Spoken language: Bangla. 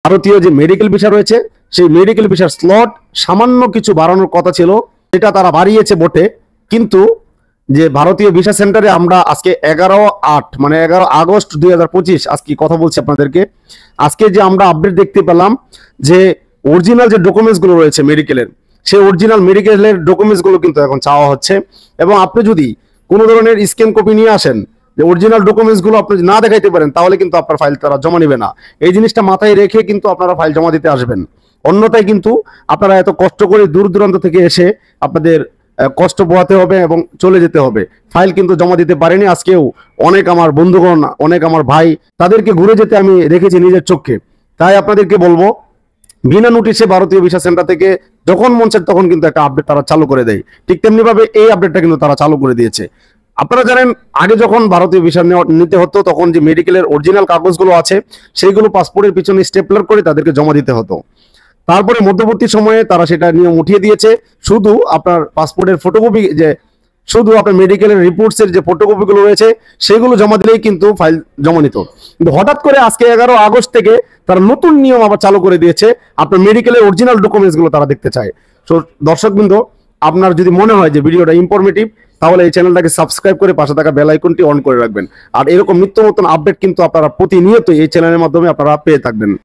ভারতীয় যে মেডিকেল ভিসা রয়েছে সেই মেডিকেল ভিসার স্লট সামান্য কিছু বাড়ানোর কথা ছিল, সেটা তারা বাড়িয়েছে বটে, কিন্তু যে ভারতীয় ভিসা সেন্টারে আমরা আজকে 11/8 মানে 11 আগস্ট 2025 আজকে কথা বলছি আপনাদেরকে, আজকে যে আমরা আপডেট দেখতে পেলাম যে অরিজিনাল যে ডকুমেন্টস গুলো রয়েছে মেডিকেলের, সেই অরিজিনাল মেডিকেলের ডকুমেন্টস গুলো কিন্তু এখন চাওয়া হচ্ছে। এবং আপনি যদি কোনো ধরনের স্ক্যান কপি নিয়ে আসেন, যে অরিজিনাল ডকুমেন্টস গুলো আপনি না দেখাইতে পারেন, তাহলে কিন্তু আপনার ফাইল তারা জমা নেবে না। এই জিনিসটা মাথায় রেখে কিন্তু আপনারা ফাইল জমা দিতে আসবেন, অন্যথায় কিন্তু আপনারা এত কষ্ট করে দূর দূরান্ত থেকে এসে আপনাদের কষ্ট পোহাতে হবে এবং চলে যেতে হবে, ফাইল কিন্তু জমা দিতে পারেনি। আজকেও অনেক আমার বন্ধুগণ, অনেক আমার ভাই, তাদেরকে ঘুরে যেতে আমি দেখেছি নিজের চোখে। তাই আপনাদেরকে বলবো, বিনা নোটিশে ভারতীয় ভিসা সেন্টার থেকে যখন মন চায় তখন কিন্তু একটা আপডেট তারা চালু করে দেয়। ঠিক তেমনি ভাবে এই আপডেটটা কিন্তু তারা চালু করে দিয়েছে। আপনারা জানেন, আগে যখন ভারতীয় ভিসা নিতে হতো তখন যে মেডিকেলের অরিজিনাল কাগজগুলো আছে সেইগুলো পাসপোর্টের পিছনে স্টেপলার করে তাদেরকে জমা দিতে হতো। তারপরে মধ্যবর্তী সময়ে তারা সেটা নিয়ম উঠিয়ে দিয়েছে, শুধু আপনার পাসপোর্টের ফটোকপি, যে শুধু আপনার মেডিকেলের রিপোর্টসের যে ফটোকপিগুলো রয়েছে সেগুলো জমা দিলেই কিন্তু ফাইল জমা নিত। কিন্তু হঠাৎ করে আজকে 11 আগস্ট থেকে তারা নতুন নিয়ম আবার চালু করে দিয়েছে, আপনার মেডিকেলের অরিজিনাল ডকুমেন্টস গুলো তারা দেখতে চায়। তো দর্শকবৃন্দ, আপনার যদি মনে হয় যে ভিডিওটা ইনফরমেটিভ, তাহলে এই চ্যানেলটাকে সাবস্ক্রাইব করে পাশে থাকা বেল আইকনটি অন করে রাখবেন। আর এরকম নিত্য নতুন আপডেট কিন্তু আপনারা প্রতিনিয়ত এই চ্যানেলের মাধ্যমে আপনারা পেয়ে থাকবেন।